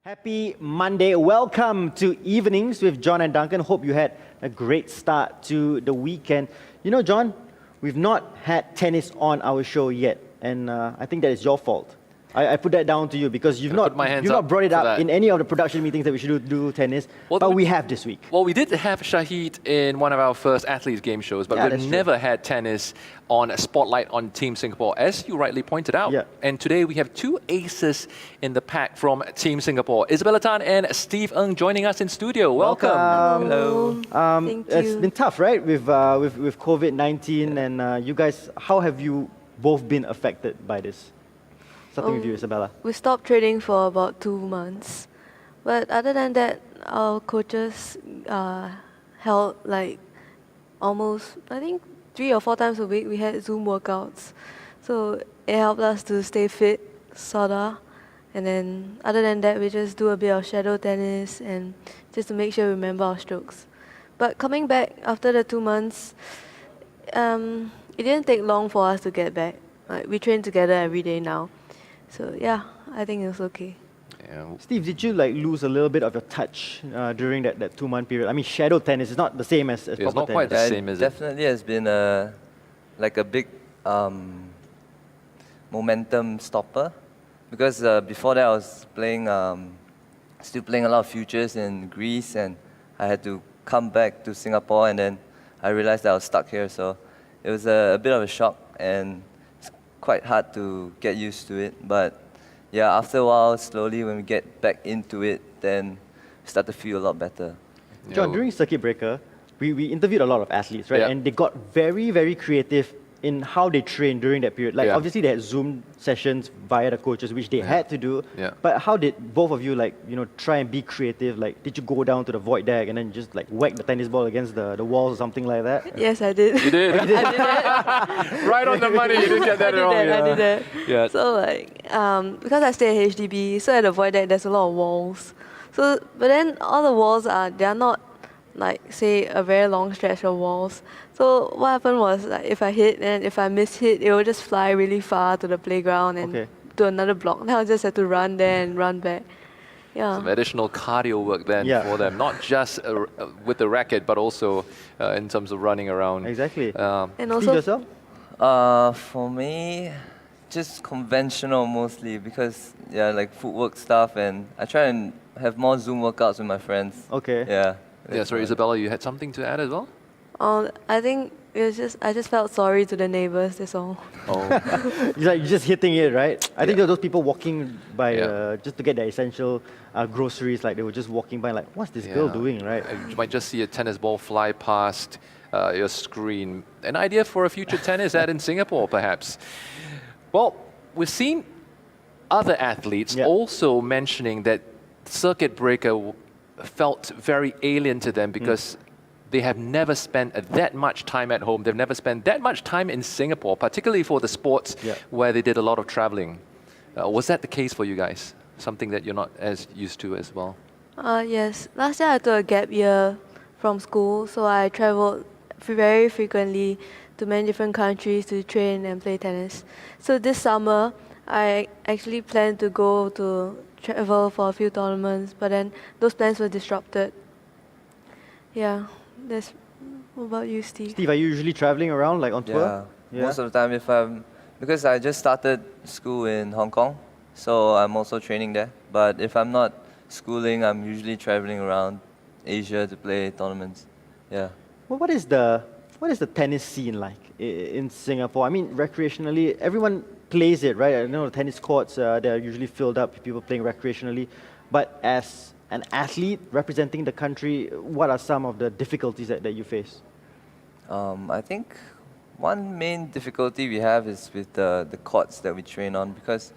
Happy Monday. Welcome to Evenings with John and Duncan. Hope you had a great start to the weekend. You know, John, we've not had tennis on our show yet, and I think that is your fault. I put that down to you because you've not brought it up in any of the production meetings that we should do tennis, but we have this week. Well, we did have Shahid in one of our first Athletes Game shows, but we've never had tennis on a spotlight on Team Singapore, as you rightly pointed out. Yeah. And today we have two aces in the pack from Team Singapore. Izabella Tan and Steve Ng joining us in studio. Welcome. Hello. Thank you. It's been tough, right, with COVID-19, and you guys, how have you both been affected by this? Starting with you, Izabella. We stopped training for about 2 months. But other than that, our coaches held like almost, I think, 3 or 4 times a week. We had Zoom workouts. So it helped us to stay fit, sorta. And then other than that, we just do a bit of shadow tennis and just to make sure we remember our strokes. But coming back after the 2 months, it didn't take long for us to get back. Like, we train together every day now. So yeah, I think it was okay. Yeah. Steve, did you lose a little bit of your touch during that 2-month period? I mean, shadow tennis is not the same as proper tennis. It's not quite the same, is it? Definitely has been a big momentum stopper, because before that I was still playing a lot of futures in Greece, and I had to come back to Singapore, and then I realized that I was stuck here. So it was a bit of a shock, and quite hard to get used to it, but yeah, after a while, slowly when we get back into it, then we start to feel a lot better. John, during Circuit Breaker, we interviewed a lot of athletes, right? Yeah. And they got very, very creative in how they trained during that period. Like, obviously they had Zoom sessions via the coaches, which they had to do. Yeah. But how did both of you, try and be creative? Like, did you go down to the void deck and then just whack the tennis ball against the walls or something like that? Yes, I did. You did? I did that. Right on the money, you didn't get that wrong. I did that. Yeah. So because I stay at HDB, so at the void deck there's a lot of walls. So, but then all the walls they are not say a very long stretch of walls. So what happened was if I hit and if I miss hit, it would just fly really far to the playground and to another block. Then I just had to run there and run back. Yeah. Some additional cardio work then for them, not just with the racket, but also in terms of running around. Exactly. And Steve, also, yourself? For me, just conventional mostly, because footwork stuff, and I try and have more Zoom workouts with my friends. Okay. Yeah. Yeah, sorry, Izabella, you had something to add as well? I think it was I just felt sorry to the neighbors, that's all. Oh. You're just hitting it, right? I think there were those people walking by just to get their essential groceries, they were just walking by what's this girl doing, right? You might just see a tennis ball fly past your screen. An idea for a future tennis ad in Singapore, perhaps. Well, we've seen other athletes also mentioning that Circuit Breaker felt very alien to them because they have never spent that much time at home. They've never spent that much time in Singapore, particularly for the sports where they did a lot of traveling. Was that the case for you guys? Something that you're not as used to as well? Yes. Last year I took a gap year from school, so I traveled very frequently to many different countries to train and play tennis. So this summer, I actually planned to go to travel for a few tournaments, but then those plans were disrupted. Yeah. What about you, Steve? Steve, are you usually traveling around on tour? Yeah. Most of the time, because I just started school in Hong Kong, so I'm also training there. But if I'm not schooling, I'm usually traveling around Asia to play tournaments. Yeah. Well, what is the tennis scene like in Singapore? I mean, recreationally, everyone plays it, right? I know the tennis courts, they're usually filled up, people playing recreationally. But as an athlete representing the country, what are some of the difficulties that you face? I think one main difficulty we have is with the courts that we train on, because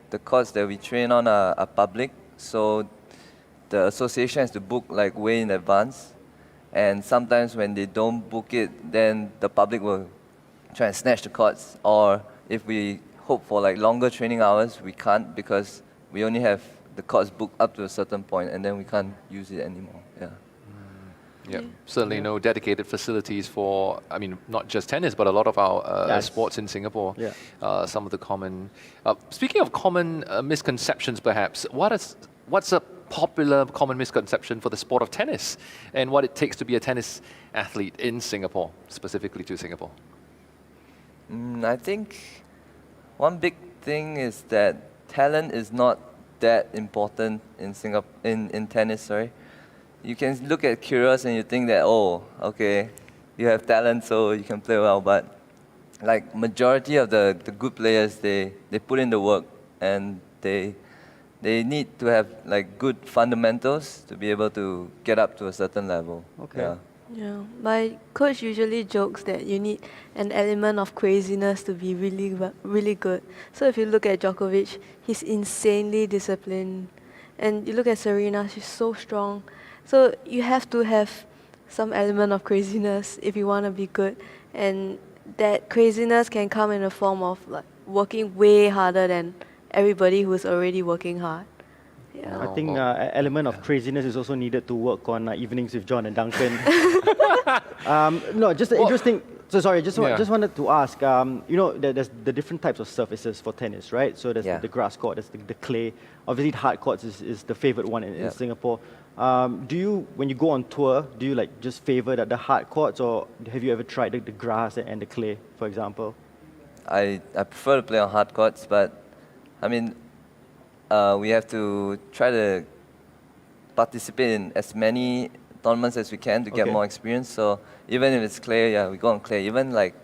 the courts that we train on are public, so the association has to book way in advance. And sometimes when they don't book it, then the public will try and snatch the courts. Or if we hope for longer training hours, we can't, because we only have the courts booked up to a certain point, and then we can't use it anymore. Yeah. Yeah, certainly no dedicated facilities for, not just tennis, but a lot of our sports in Singapore. Yeah. Some of the common, speaking of common misconceptions perhaps, what are what's a popular common misconception for the sport of tennis and what it takes to be a tennis athlete in Singapore, specifically to Singapore? I think one big thing is that talent is not that important in Singapore in tennis. Sorry, you can look at Kyrgios and you think that, oh, okay, you have talent, so you can play well. But like majority of the good players, they put in the work, and they need to have like good fundamentals to be able to get up to a certain level. Okay. Yeah. Yeah, my coach usually jokes that you need an element of craziness to be really good. So if you look at Djokovic, he's insanely disciplined, and you look at Serena, she's so strong. So you have to have some element of craziness if you want to be good, and that craziness can come in the form of like working way harder than everybody who's already working hard. Yeah. I think element of craziness is also needed to work on evenings with John and Duncan. No, just interesting. So sorry, just wanted to ask. There's the different types of surfaces for tennis, right? So there's the grass court, there's the clay. Obviously, the hard courts is the favorite one in Singapore. Do you, when you go on tour, do you like just favor the hard courts, or have you ever tried the grass and the clay, for example? I prefer to play on hard courts, but I mean, we have to try to participate in as many tournaments as we can to get more experience. So even if it's clay, we go on clay. Even like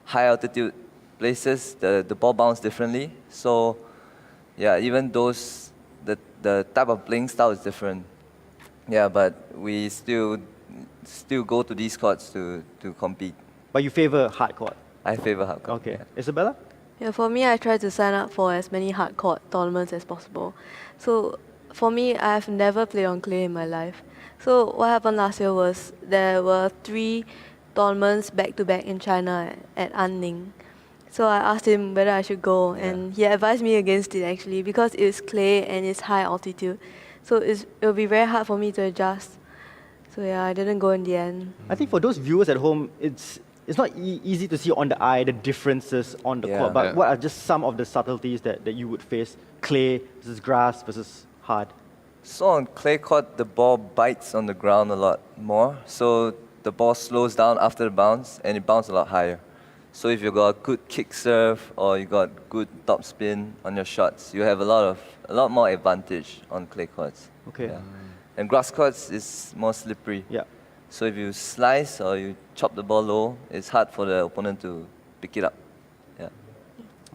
high altitude places, the ball bounces differently. So even those, the type of playing style is different. Yeah, but we still go to these courts to compete. But you favor hard court? I favor hard court. Okay. Yeah. Isabella? Yeah, for me, I try to sign up for as many hard court tournaments as possible. So for me, I've never played on clay in my life. So what happened last year was there were 3 tournaments back-to-back in China at Anning. So I asked him whether I should go, and he advised me against it actually because it's clay and it's high altitude. So it'll be very hard for me to adjust. So I didn't go in the end. I think for those viewers at home, it's not easy to see on the eye the differences on the court, but what are just some of the subtleties that you would face? Clay versus grass versus hard. So on clay court, the ball bites on the ground a lot more. So the ball slows down after the bounce, and it bounces a lot higher. So if you got a good kick serve or you got good top spin on your shots, you have a lot more advantage on clay courts. Okay. Yeah. And grass courts is more slippery. Yeah. So if you slice or you chop the ball low, it's hard for the opponent to pick it up. Yeah.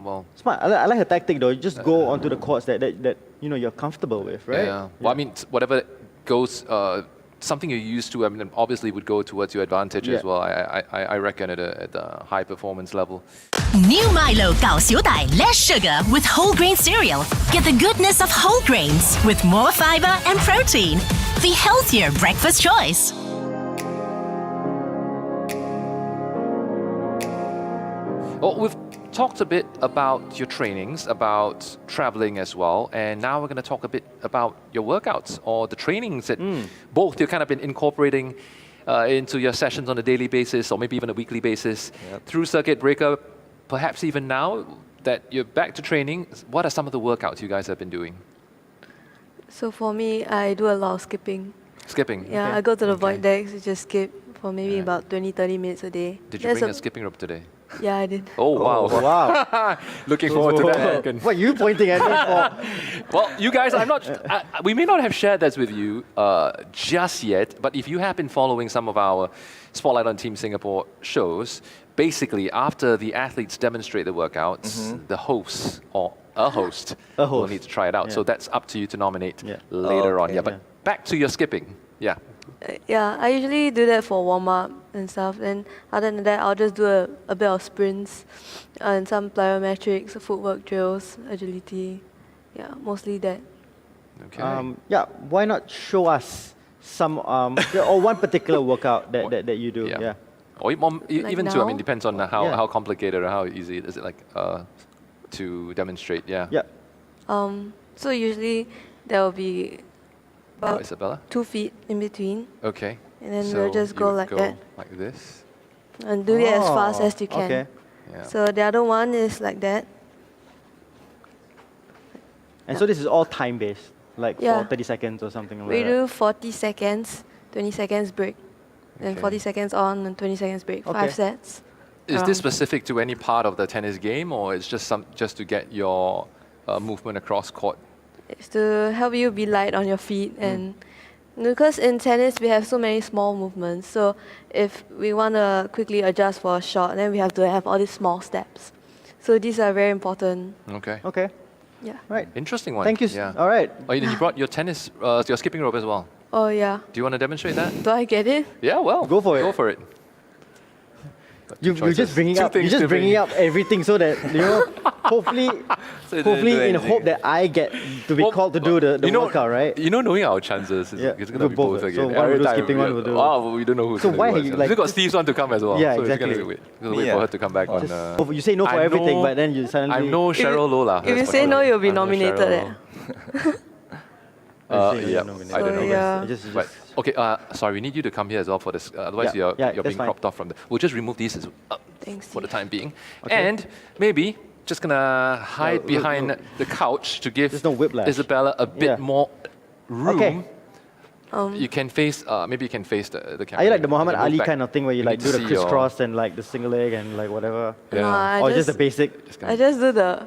Well, Smart. I like the tactic though. You just go onto the courts that you're comfortable with, right? yeah. Well, I mean, whatever goes, something you're used to, I mean, obviously would go towards your advantage as well. I reckon at a high performance level. New Milo 搞小袋 less sugar with whole grain cereal. Get the goodness of whole grains with more fiber and protein. The healthier breakfast choice. Well, we've talked a bit about your trainings, about traveling as well, and now we're going to talk a bit about your workouts or the trainings that both you've kind of been incorporating into your sessions on a daily basis or maybe even a weekly basis through circuit breaker. Perhaps even now that you're back to training, what are some of the workouts you guys have been doing? So for me, I do a lot of skipping. Skipping? Yeah, Okay. I go to the void decks to just skip for maybe about 20-30 minutes a day. Did you bring a skipping rope today? Yeah, I did. Oh, wow. Wow. Looking forward to that. Duncan. What are you pointing at me for? Well, you guys, we may not have shared this with you just yet, but if you have been following some of our Spotlight on Team Singapore shows, basically after the athletes demonstrate the workouts, the host or a host will need to try it out. So that's up to you to nominate later on. Yeah, but back to your skipping. Yeah. Yeah, I usually do that for warm-up and stuff. And other than that, I'll just do a bit of sprints and some plyometrics, footwork drills, agility. Yeah, mostly that. Okay. Why not show us some or one particular workout that you do? Yeah. Or even Like two. I now? mean, depends on how complicated or how easy is it like to demonstrate. Yeah. Yeah. So usually there will be about Isabella. 2 feet in between. Okay. And then So we'll just you go would like that. Like this. And do it as fast as you can. Okay. Yeah. So the other one is like that. And so this is all time-based. Like Yeah. for 30 seconds or something like We that? do 40 seconds, 20 seconds break. Then Okay. 40 seconds on and 20 seconds break. Okay. 5 sets. Is around. this specific to any part of the tennis game, or it's just to get your movement across court? It's to help you be light on your feet and because in tennis we have so many small movements. So if we want to quickly adjust for a shot, then we have to have all these small steps. So these are very important. Okay. Okay, Yeah. right. Interesting one. Thank you. Yeah. All right. Oh, you brought your tennis, your skipping rope as well. Oh yeah. Do you want to demonstrate that? Do I get it? Yeah, well. Go for it. Go for it. You're choices. just bringing Two up. You're things just to bringing bring. up everything so that hopefully, So you didn't hopefully do in anything. hope that I get to be Well, called to do the workout, right? You know, knowing our chances, it's, Yeah, it's going to we'll be both. both So again. one will Every do time, skipping, one will do- Oh, we don't know who's So going to why do are what. you, So like, we got just- Steve's one to come as well. Yeah, so exactly. We're going to wait Yeah. for her to come back on. Just, you say no for I everything, know- but then you suddenly. I know Cheryl Lola. If you That's say for no, sure. you'll be I know nominated. Cheryl. I say Yeah, no, no, no. I don't So, know. yeah. Just- But, okay, sorry, we need you to come here as well for this. Otherwise, Yeah, you're that's being fine. cropped off from the. We'll just remove these Thanks. for the Steve. time being. Okay. And maybe just gonna hide look, behind look. the couch to give There's no whiplash. Isabella a bit Yeah. more room. Okay. You can face, maybe you can face the camera. Are you like the Muhammad You can Ali move back. kind of thing where you We like need do to the see your- crisscross and like the single leg and like whatever? Yeah. No, I Or just, just the basic? Just gonna- I just do the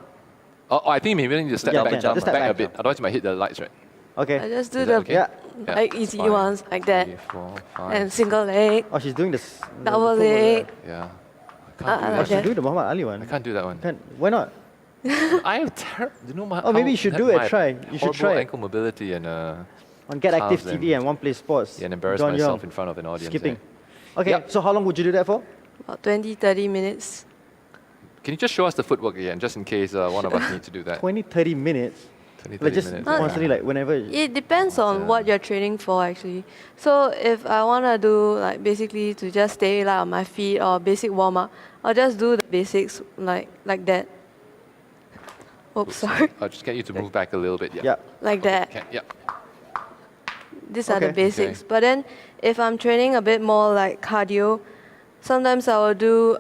Oh, I think maybe we need to step Yeah, back, can. jump Just step back a back. bit. Otherwise, you might hit the lights, right? Okay. I just do Is the that okay? Yeah. Yeah, like it's easy fine. ones like that 3, 4, 5, and single leg, Oh, she's doing this. double the football, leg. Yeah. I Uh, can't do Oh, like that. she's that. doing the Muhammad Ali one. I can't do that one. Why not? I have you know my. Oh, maybe how- you should that do it, my try. You should horrible try it. ankle mobility and On GetActive Calves TV and One Play Sports. yeah, and embarrass John myself Yeong, in front of an audience. skipping. eh? Okay, Yep. so how long would you do that for? about 20, 30 minutes. Can you just show us the footwork again, just in case one of us need to do that? 20, 30 minutes. 20, 30 Like just minutes. constantly, like whenever. It depends on what you're training for actually. So if I want to do like basically to just stay like on my feet or basic warm up, I'll just do the basics like that. Oops, sorry. I'll just get you to move back a little bit. Yeah. Yeah. Like that. Okay, yeah. These are the Okay. basics. But then if I'm training a bit more like cardio, sometimes I will do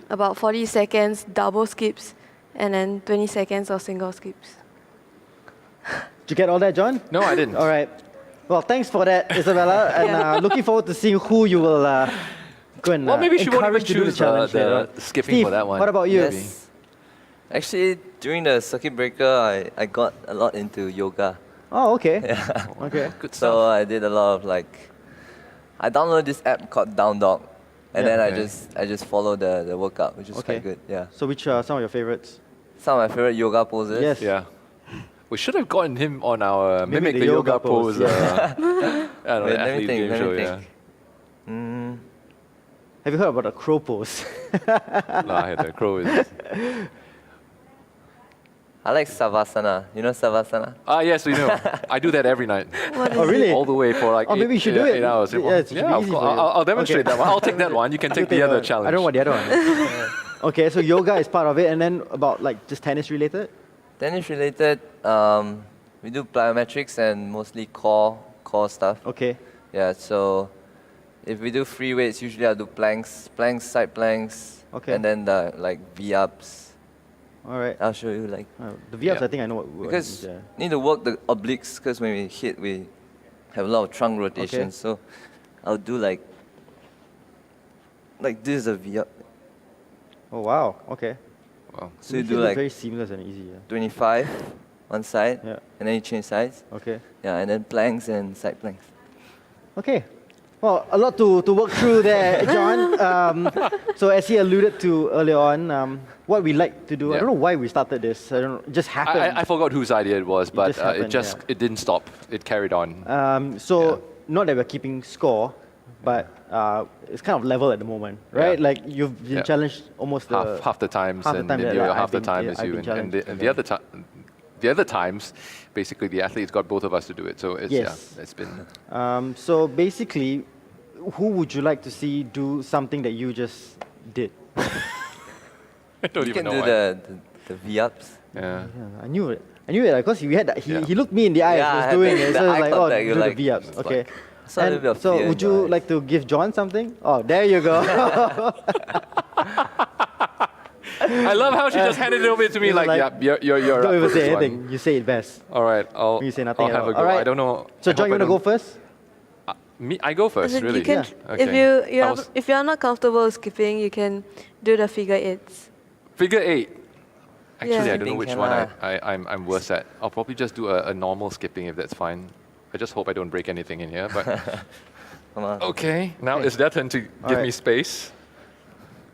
about 40 seconds double skips and then 20 seconds of single skips. Did you get all that, John? No, I didn't. All right. Well, thanks for that, Isabella. And Yeah. looking forward to seeing who you will go and Well, maybe she won't even encourage to do the choose challenge the later on. skipping Steve, for that one. what about you? Yes. Actually, during the circuit breaker, I got a lot into yoga. Oh, okay. Yeah. Okay. Good So stuff. I did a lot of like, I downloaded this app called Down Dog, and Yeah. then Okay. I just follow the workout, which is Okay. quite good. Yeah. So which are some of your favorites? Some of my favorite yoga poses. Yes. Yeah. We should have gotten him on our Mimic the the yoga Yoga pose, pose. I don't know, Wait, let me athlete think, game let me show, think. yeah. Have you heard about the crow pose? No, I had the crow. I like Savasana. You know Savasana? Yes, we know. I do that every night. What is Oh, really? All the way for like Oh, maybe you should do it. 8 hours. Yeah, it should be of easy course. for you. I'll demonstrate Okay. that one. I'll take that one. You can take the other challenge. I don't want the other one. Okay, so yoga is part of it, and then about like just tennis related. Tennis related, we do plyometrics and mostly core stuff. Okay. Yeah, so if we do free weights, usually I'll do planks, side planks, Okay. and then the like V-ups. All right. I'll show you like, The V-ups, Yeah. I think I know what. because yeah. need to work the obliques, because when we hit, we have a lot of trunk rotation. Okay. So I'll do like this is a V-up. Oh wow. Okay. Wow. So you Makes do it look like very seamless and easy. Yeah. 25 one side, Yeah. and then you change sides. Okay. Yeah, and then planks and side planks. Okay. Well, a lot to work through there, John. So as he alluded to earlier on, what we like to do, I Yeah. don't know why we started this. I don't know, it just happened. I forgot whose idea it was, but just happened, it didn't stop. It carried on. So Yeah. not that we're keeping score, but it's kind of level at the moment, right? Yeah. Like you've been Yeah. challenged almost half the times, half the and time that, you like, half I've the been- time yeah, as I've you, been and the challenged. the other times, basically the athletes got both of us to do it. So it's Yes. it's been. So basically, who would you like to see do something that you just did? I don't You even can know do why. the V-ups. Yeah. Yeah, I knew it. I knew it because he had that, Yeah. he looked me in the eye Yeah, I as he had was doing the- it. the So it's eye like, oh, contact, do you're the like- V-ups. it's Okay. like- I saw a little bit of So fear would in you your eyes. like to give John something? Oh, there you go. I love how she just handed it over to me like, like, yeah, you're Don't up even for say this one." anything. You say it best. All right, You say nothing I'll at have all. a go. All right. I don't know. So I John, hope you I want to go don't- first? Me, I go first, As in, really. You can, Yeah. Okay. I was- if you're not comfortable skipping, you can do the figure eights. Figure 8. Actually, Yeah. I don't know Skipping which can one lah. I'm worse at. I'll probably just do a normal skipping if that's fine. I just hope I don't break anything in here. But Come on. okay, now it's their turn to give me right. space.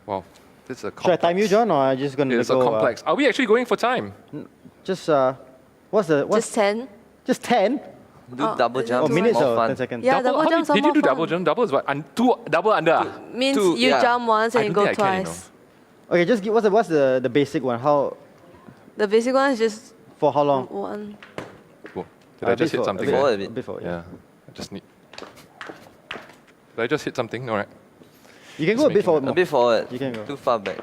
Wow, this is a complex. Should I time you, John, or are you just going to It's go? a complex. Are we actually going for time? Just what's Just 10. just 10? Do Oh, double is it jumps. Or minutes more or fun. 10 seconds? Yeah, Double- double how jumps are did you more do double fun. jump? Double is what? Two double under. Means Two, you yeah. jump once I and you don't go think I can, you twice. Okay, just give, what's the basic one? How The basic one is just for how long? one. Cool. Did I just hit something? before there? a bit. Before, Yeah. I just need. Did I just hit something? All right. You can go a bit making forward A more. bit forward. You can go. Too far back.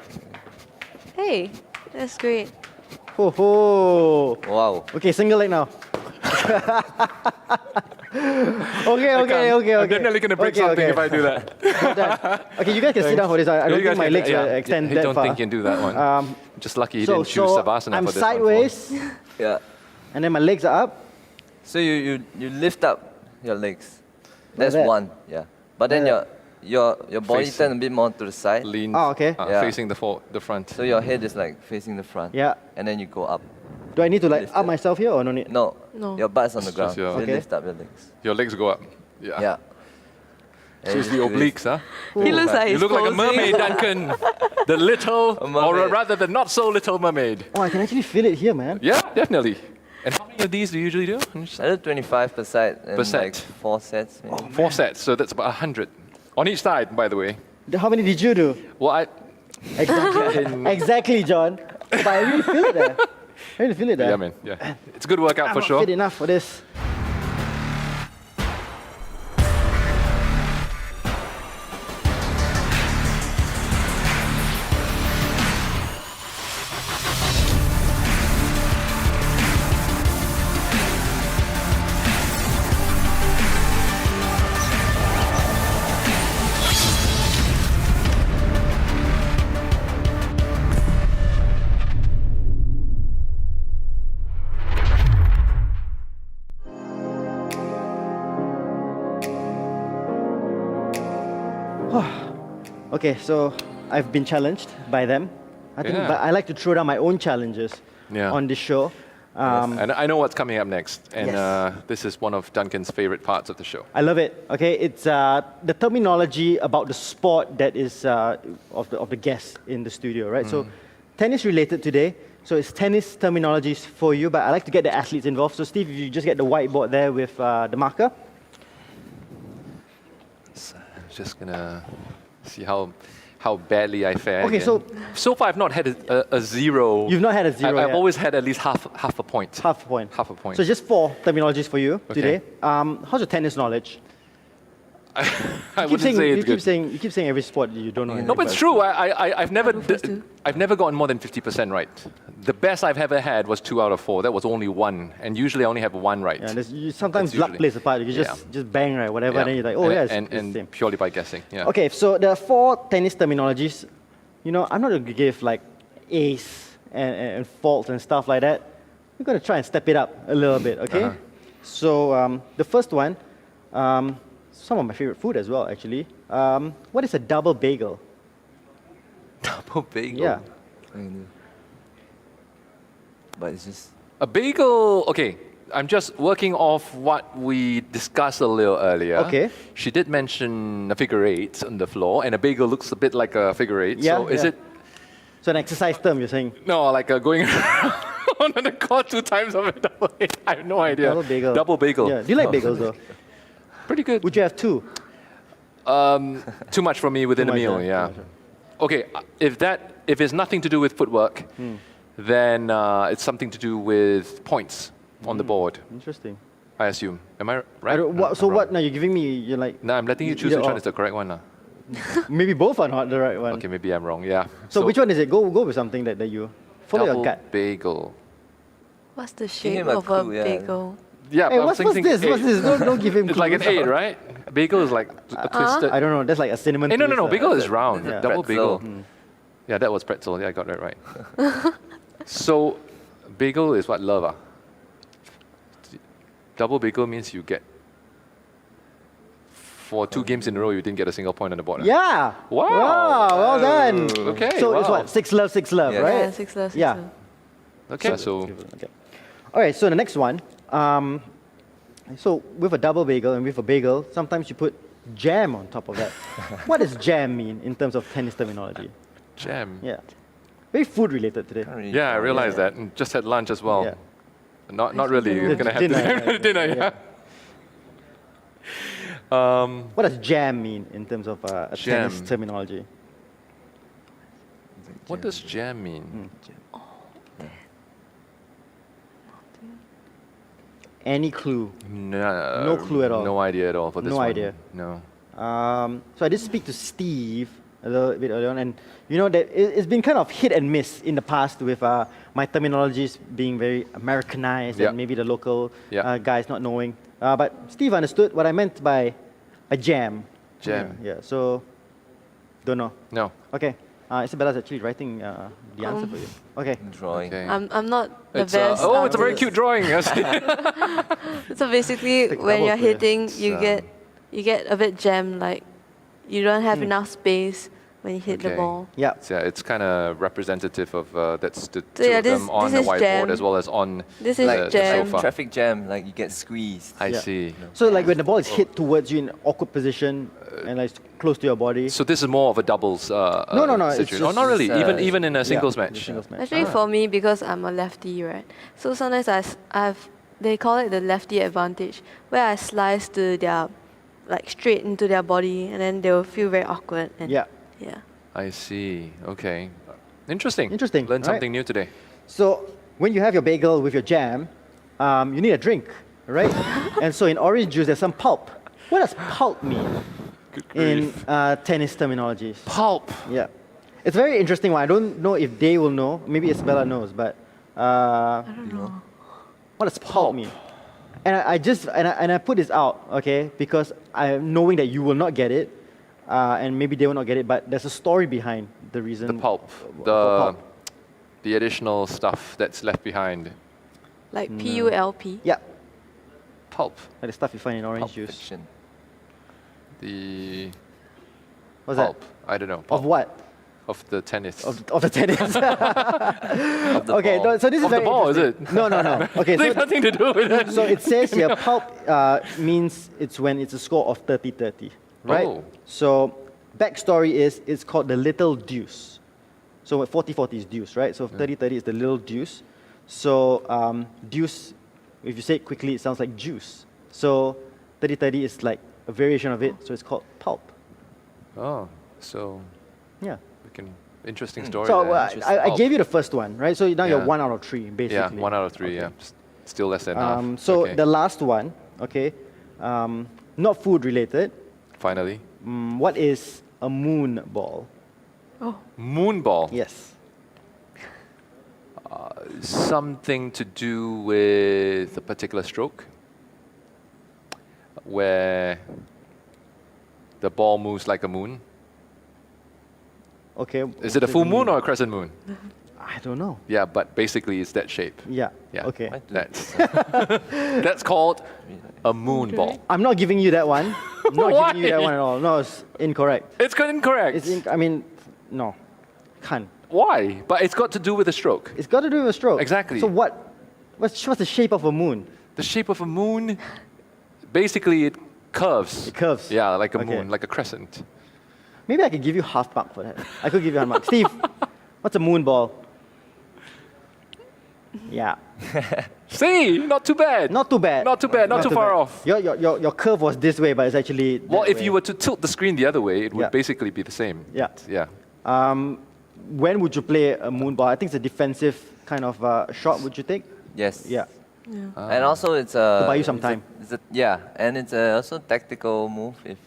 Hey, that's great. Ho ho. Wow. Okay, single leg now. okay. I'm definitely gonna break something if I do that. Okay, you guys can sit down for this. I don't You guys think my can- legs yeah, will extend I that don't far. think you can do that one. Just lucky you so didn't choose so Savasana I'm for this one. sideways, Yeah. and then my legs are up. So you lift up your legs. That's that. one. Yeah. But then Like your body Facing. turn a bit more to the side. Lean. Oh, okay. Yeah. Facing the front. So your head is like facing the front. Yeah. And then you go up. Do I need to like Lift up it. myself here or no need? No. No. Your butt's on the It's ground. just your- You Okay. lift up your legs. Your legs go up. Yeah. Yeah. So it's the obliques, huh? He looks like You he's look like a posing. mermaid, Duncan. The little, A or mermaid. rather the not so little mermaid. Oh, I can actually feel it here, man. Yeah, definitely. And how many of these do you usually do? I do 25% and Percent. like 4 sets. Maybe. 4 sets, so that's about 100. On each side, by the way. How many did you do? Well, Exactly, exactly, John. But I really feel it there. I really feel it there. yeah, man, yeah. It's a good workout I'm for not sure. fit enough for this. Okay, so I've been challenged by them. I think, Yeah. but I like to throw down my own challenges Yeah. on this show. And I know what's coming up next, and Yes. this is one of Duncan's favorite parts of the show. I love it. Okay, it's the terminology about the sport that is of the guests in the studio, right? So, tennis related today. So it's tennis terminologies for you, but I like to get the athletes involved. So Steve, if you just get the whiteboard there with the marker. So I'm just gonna see how badly I fare. Okay, again. so far I've not had a zero. You've not had a zero I've yet. always had at least half a point. Half a point. Half a point. So just 4 terminologies for you Okay. today. How's your tennis knowledge? I You wouldn't say it's you good. you keep saying every sport you don't know. No, anything but it's about. true. I've never first too. I've never gotten more than 50% right. The best I've ever had was 2 out of 4. That was only 1, and usually I only have 1 right. Yeah, sometimes That's luck usually- plays a part. You just bang right, whatever, and then you're like, oh and, yeah, it's and, the and same. purely by guessing. Yeah. Okay, so there are 4 tennis terminologies. You know, I'm not going to give like ace and fault and stuff like that. We're going to try and step it up a little bit, okay? Uh-huh. So the first one, some of my favorite food as well, actually. What is a double bagel? Double bagel. Yeah. But it's just A bagel. Okay, I'm just working off what we discussed a little earlier. Okay. She did mention a figure 8 on the floor, and a bagel looks a bit like a figure 8. Yeah, So is yeah. it So an exercise term, you're saying? no like going around on the court 2 times of a double? I have no idea. Double bagel. Double bagel. Yeah. Do you like bagels though? Pretty good. Would you have 2? Too much for me within Too a much, meal. yeah, Yeah. too much, Okay. If it's nothing to do with footwork, then it's something to do with points on the board. Interesting. I assume. Am I I right? don't, No, so I'm what? wrong. Now you're giving me. You're like. No, I'm letting you choose either which one or. is the correct one. Maybe both are not the right one. Okay, maybe I'm wrong. Yeah. So which one is it? Go with something that you follow your double gut. bagel. What's the shape him a of a clue, yeah. bagel? Yeah, Hey, I was what's thinking this? What's eight. this? Don't give him. It's like an clues. 8, right? A bagel is like a twisted. I don't know. That's like a cinnamon. Hey, no, twist, bagel is round. Yeah. Double pretzel. bagel. Yeah, that was pretzel. Yeah, I got that right. So, bagel is what? Love. Double bagel means you get. For 2 games in a row, you didn't get a single point on the board. Yeah. Wow. Well done. Okay. So it's wow. what? 6 love, 6 love, Yes. right? Yeah, 6 love, 6 Yeah. love. Okay. So, Okay. All right, so the next one. So with a double bagel and with a bagel, sometimes you put jam on top of that. What does jam mean in terms of tennis terminology? jam. Yeah. Very food related today. Can't really Yeah, I tell. realized that. And just had lunch as well. Yeah. Not really. You're gonna have Dinner, to dinner. Yeah. What does jam mean in terms of a tennis Jam. terminology? What does jam mean? Any clue? No clue at all. No idea at all for this No one. idea. No. So I did speak to Steve a little bit earlier on, and you know that it's been kind of hit and miss in the past with my terminologies being very Americanized Yeah. and maybe the local Yeah. guys not knowing. But Steve understood what I meant by a jam. Jam. Yeah. So don't know. No. Okay. Isabella's actually writing the answer for you. Okay. Drawing. Okay. I'm not the It's, best. it's a very artist. cute drawing. Yes. So basically, Stick when double you're for you. hitting, you It's, get a bit jammed, like you don't have enough space when you hit the Okay. ball. Yeah. So, yeah, it's kind of representative of that's the So two yeah, of them this- on this the is whiteboard jam. as well as on This is the jam. sofa. Traffic jam, like you get squeezed. I Yeah. see. So like when the ball is hit towards you in an awkward position and like close to your body. So this is more of a doubles No, it's situation. Oh, just- not really. it's, Even in a singles Yeah, match. singles match. Actually, for me, because I'm a lefty, right? So sometimes they call it the lefty advantage, where I slice to their, like straight into their body, and then they will feel very awkward. And Yeah. Yeah. I see. Okay. Interesting. Interesting, Learned right? something new today. So when you have your bagel with your jam, you need a drink, right? And so in orange juice, there's some pulp. What does pulp mean in tennis terminologies? Pulp. Yeah. It's a very interesting one. I don't know if they will know. Maybe Isabella knows, but I don't know. what does pulp mean? And I put this out, okay, because I'm knowing that you will not get it, and maybe they will not get it, but there's a story behind the reason. The pulp. for The pulp. the additional stuff that's left behind. Like PULP. Yeah, Pulp. like the stuff you find in orange Pulp juice. Fiction. The What's pulp. that? I don't know. Of Pulp. what? Of the tennis. Of the tennis. Of the Okay, ball. no, so this is Of the very ball, is interesting. it? No. Okay, There's so, nothing to do with it. so it says here pulp means it's when it's a score of 30-30, right? Oh. So backstory is it's called the little deuce. So 40-40 is deuce, right? So 30-30 is the little deuce. So deuce, if you say it quickly, it sounds like juice. So 30-30 is like a variation of it, so it's called pulp. Oh, so Yeah. we can. Interesting story. So there. I gave you the first one, right? So now you're Yeah. 1 out of 3, basically. Yeah, 1 out of 3. Okay. Yeah, still less than half. So Okay. the last one, okay, not food related. Finally, What is a moon ball? moon ball. Yes. Something to do with a particular stroke, where the ball moves like a moon. Okay. Is it a full moon or a crescent moon? I don't know. Yeah, but basically it's that shape. Yeah. Yeah. Okay. What? That's that's called a moon ball. I'm not giving you that one. I'm not Why? giving you that one at all. No, it's incorrect. It's incorrect. I mean, no, can't. Why? But it's got to do with a stroke. It's got to do with a stroke. Exactly. So what's the shape of a moon? The shape of a moon, basically it curves. It curves. Yeah, like a Okay. moon, like a crescent. Maybe I could give you half mark for that. I could give you half mark. Steve, what's a moon ball? Yeah. See, not too bad. Not too bad. Not too bad, not too far bad. off. Your curve was this way, but it's actually that Well, if way. you were to tilt the screen the other way, it would Yeah. basically be the same. Yeah. Yeah. When would you play a moon ball? I think it's a defensive kind of shot, would you take? Yes. Yeah. And also it's a... To buy you some it's a- time. yeah, and it's also tactical move if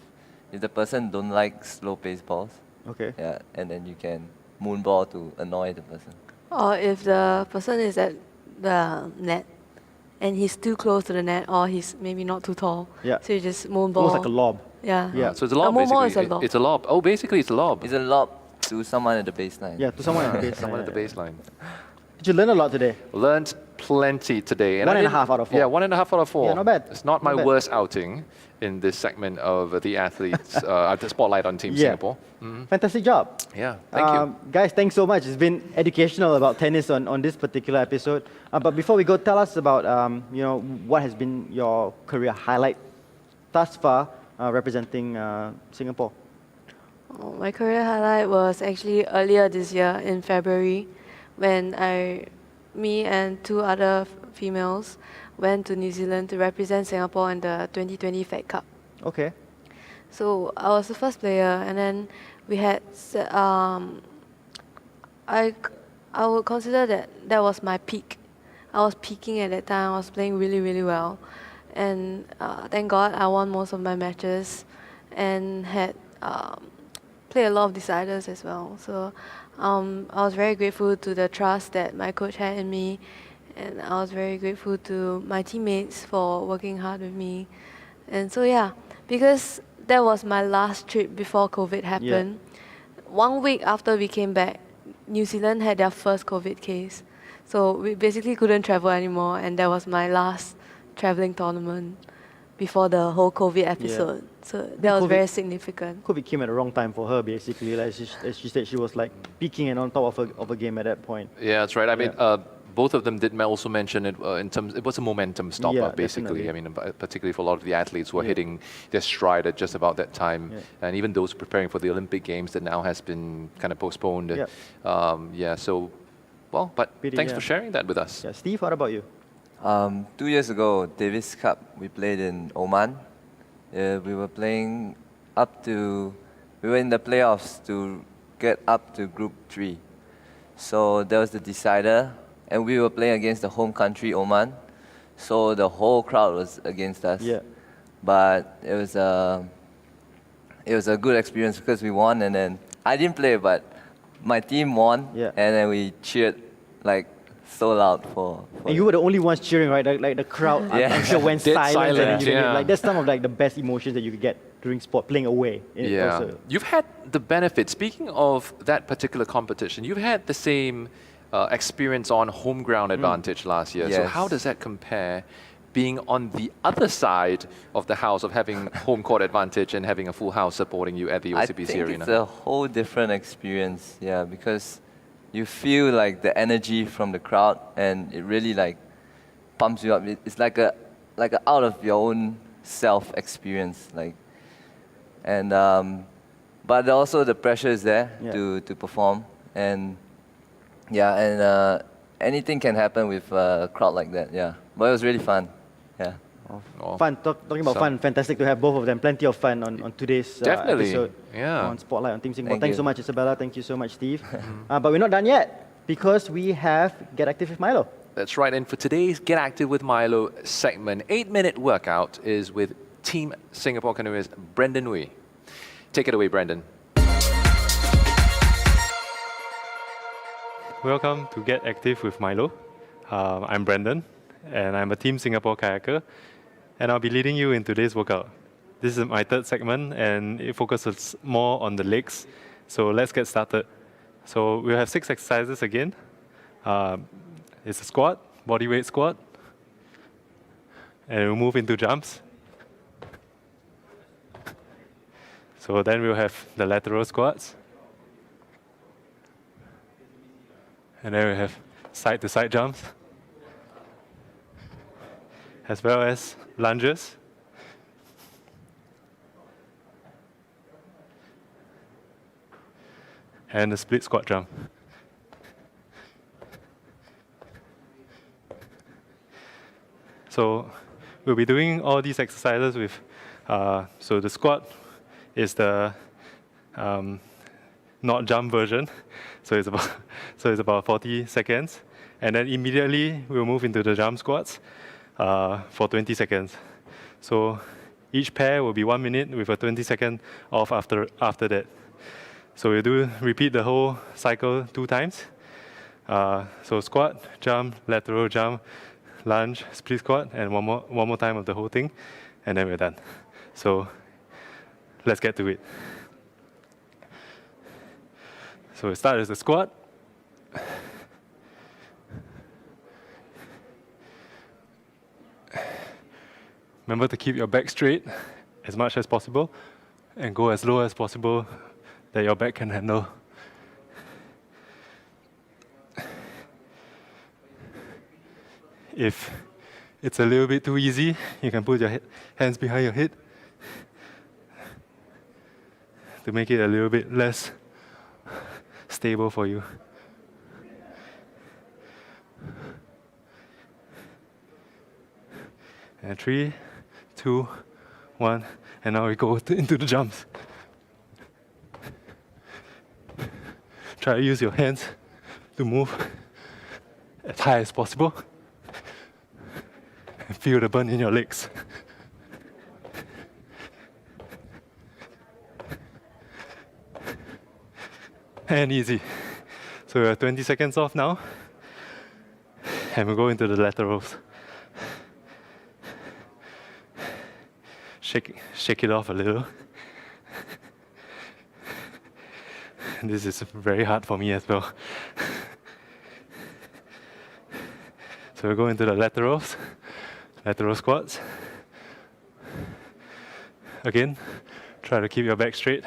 the person don't like slow-paced balls. Okay. Yeah, and then you can moon ball to annoy the person. Or if the person is at the net and he's too close to the net, or he's maybe not too tall. Yeah. So you just moon ball. Almost like a lob. Yeah. Yeah. So it's a lob, moon ball basically. is a lob. It's a lob. Oh, basically it's a lob. It's a lob To someone at the baseline. Yeah, to someone at the baseline. Someone at the baseline. Did you learn a lot today? Learned plenty today. One I and a didn't- half out of 4. Yeah, 1.5 out of 4. Yeah, not bad. It's not Not my bad. worst outing in this segment of the athletes, the spotlight on Team Yeah. Singapore. Fantastic job. Yeah, thank you. Guys, thanks so much. It's been educational about tennis on this particular episode. But before we go, tell us about what has been your career highlight thus far representing Singapore. Oh, my career highlight was actually earlier this year in February when me and 2 other females went to New Zealand to represent Singapore in the 2020 Fed Cup. Okay. So I was the first player, and then we had, I would consider that was my peak. I was peaking at that time. I was playing really, really well. And thank God I won most of my matches and had played a lot of deciders as well. So I was very grateful to the trust that my coach had in me, and I was very grateful to my teammates for working hard with me. And so yeah, because that was my last trip before COVID happened. 1 week after we came back, New Zealand had their first COVID case. So we basically couldn't travel anymore, and that was my last traveling tournament before the whole COVID episode. So that was very significant. COVID came at the wrong time for her, basically. Like as she said, she was like peaking and on top of a game at that point. Yeah, that's right. I mean, both of them did also mention it in terms. It was a momentum stopper, Yeah, basically. definitely. I mean, particularly for a lot of the athletes who are hitting their stride at just about that time, and even those preparing for the Olympic Games that now has been kind of postponed. So, well, but thanks for sharing that with us. Yeah, Steve, what about you? 2 years ago, Davis Cup, we played in Oman. We were playing we were in the playoffs to get up to Group 3. So that was the decider, and we were playing against the home country, Oman. So the whole crowd was against us. Yeah. But it was a good experience because we won, and then I didn't play, but my team won, and then we cheered like so loud for And you were the only ones cheering, right? Like the crowd, I'm sure went Dead silent. silent, Like that's some of like the best emotions that you could get during sport, playing away. Also. You've had the benefit. Speaking of that particular competition, you've had the same experience on home ground advantage last year. So Yes. how does that compare being on the other side of the house of having home court advantage and having a full house supporting you at the I OCBC think Arena? it's a whole different experience, because you feel like the energy from the crowd, and it really like pumps you up. It's like a out of your own self experience, but also the pressure is there to perform, and anything can happen with a crowd like that. But it was really fun. Fun. Talking about fun, fantastic to have both of them. Plenty of fun on today's episode on Spotlight on Team Singapore. Thanks so much, Izabella. Thank you so much, Steve. But we're not done yet because we have GetActive with Milo. That's right. And for today's Get Active with Milo segment, 8-minute workout is with Team Singapore canoeist Brendan Wee. Take it away, Brendan. Welcome to Get Active with Milo. I'm Brendan, and I'm a Team Singapore kayaker, and I'll be leading you in today's workout. This is my third segment, and it focuses more on the legs. So let's get started. So we'll have 6 exercises again. It's a squat, body weight squat, and we'll move into jumps. So then we'll have the lateral squats. And then we have side-to-side jumps, as well as lunges. And a split squat jump. So we'll be doing all these exercises with, so the squat is the not jump version. So it's about 40 seconds. And then immediately we'll move into the jump squats for 20 seconds. So each pair will be 1 minute with a 20-second off after that. So we'll repeat the whole cycle 2 times. So squat, jump, lateral jump, lunge, split squat, and one more time of the whole thing, and then we're done. So let's get to it. So we start as a squat. Remember to keep your back straight as much as possible and go as low as possible that your back can handle. If it's a little bit too easy, you can put your hands behind your head to make it a little bit less stable for you. And 3, 2, 1, and now we go into the jumps. Try to use your hands to move as high as possible and feel the burn in your legs. And easy. So we are 20 seconds off now, and we go into the laterals. Shake it off a little. This is very hard for me as well. So we go into the laterals, lateral squats. Again, try to keep your back straight.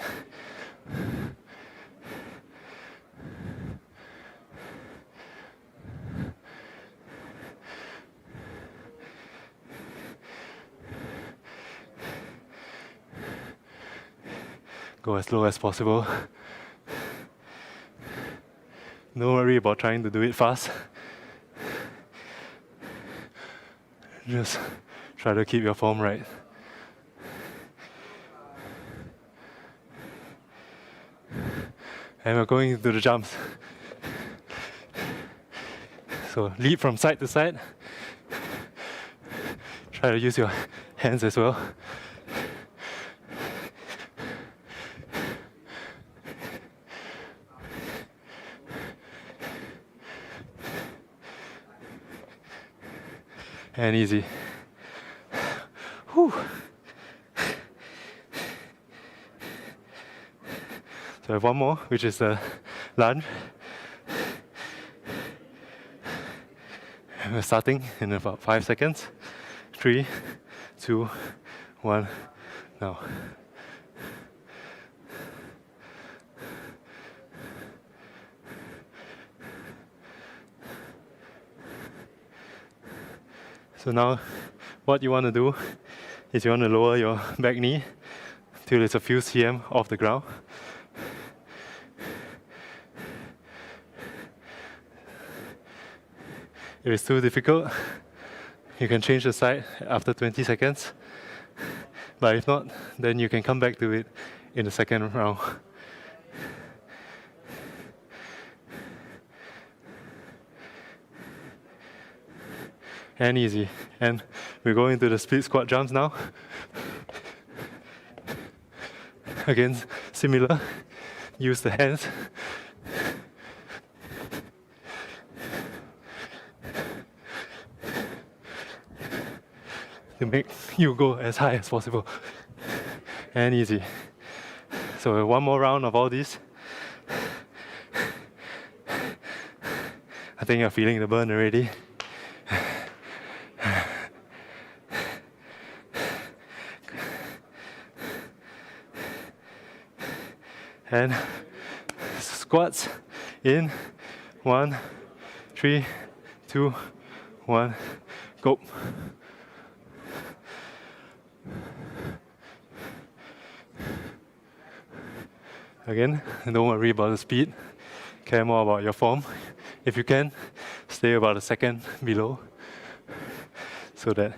Go as low as possible. Don't worry about trying to do it fast. Just try to keep your form right. And we're going into the jumps. So leap from side to side. Try to use your hands as well. And easy. Whew. So I have one more, which is the lunge. And we're starting in about 5 seconds. 3, 2, 1, now. So now what you want to do is you want to lower your back knee till it's a few cm off the ground. If it's too difficult, you can change the side after 20 seconds. But if not, then you can come back to it in the second round. And easy. And we go into the split squat jumps now. Again, similar. Use the hands. To make you go as high as possible. And easy. So one more round of all these. I think you're feeling the burn already. And squats in 1, 3, 2, 1, go. Again, don't worry about the speed, care more about your form. If you can, stay about a second below so that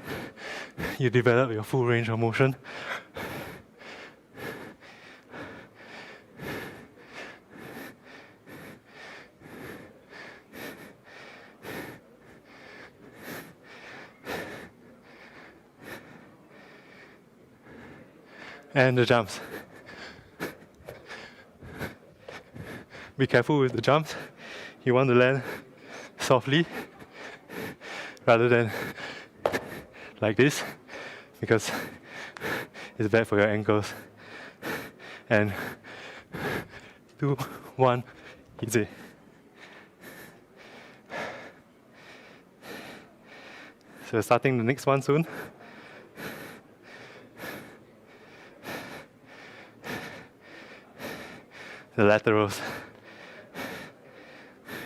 you develop your full range of motion. And the jumps. Be careful with the jumps. You want to land softly rather than like this, because it's bad for your ankles. And 2, 1, Easy. So we're starting the next one soon. The laterals.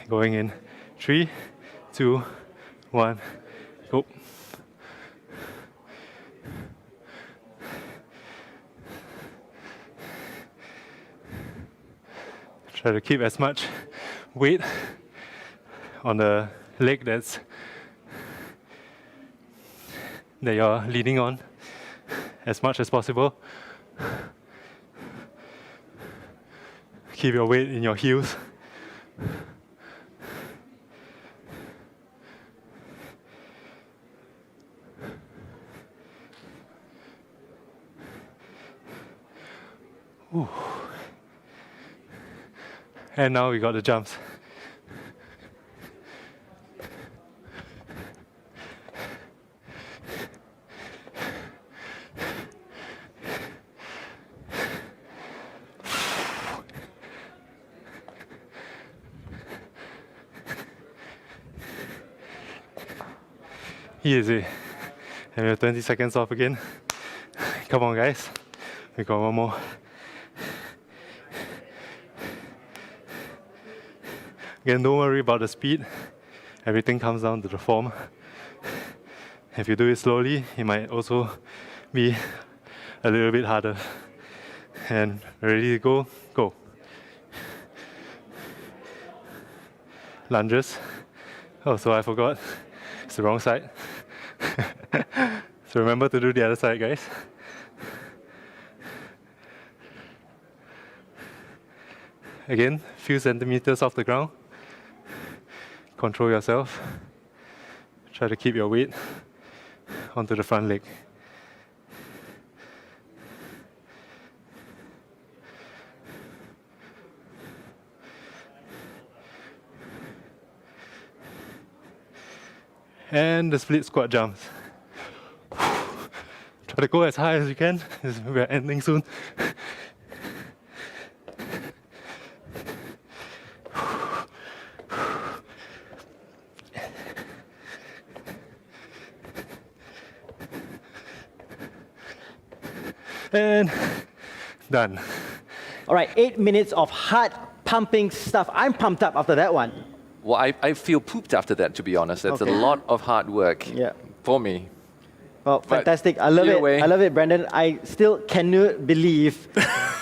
Going in 3, 2, 1, go. Try to keep as much weight on the leg that you're leaning on as much as possible. Keep your weight in your heels. Ooh. And now we got the jumps. Easy. And we have 20 seconds off again. Come on, guys. We got one more. Again, don't worry about the speed. Everything comes down to the form. If you do it slowly, it might also be a little bit harder. And ready to go, go. Lunges. Oh, so I forgot. It's the wrong side. So remember to do the other side, guys. Again, few centimeters off the ground. Control yourself. Try to keep your weight onto the front leg. And the split squat jumps. Try to go as high as you can. We're ending soon. And done. All right, 8 minutes of heart pumping stuff. I'm pumped up after that one. Well, I feel pooped after that, to be honest. That's Okay. a lot of hard work Yeah. for me. Well, fantastic. I love either it. way- I love it, Brandon. I still cannot believe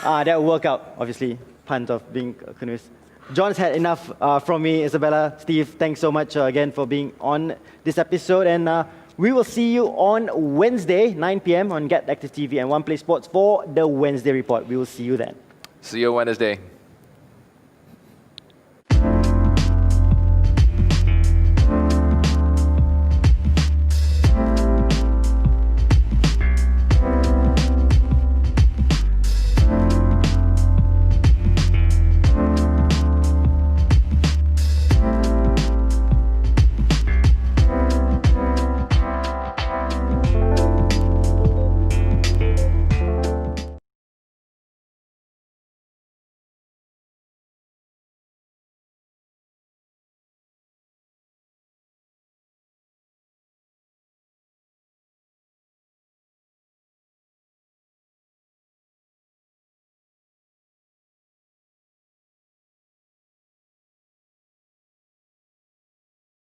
that workout, obviously, puns of being a canoeist. John's had enough from me. Izabella, Steve, thanks so much again for being on this episode. And we will see you on Wednesday, 9 p.m. on GetActive TV and One Play Sports for the Wednesday Report. We will see you then. See you Wednesday.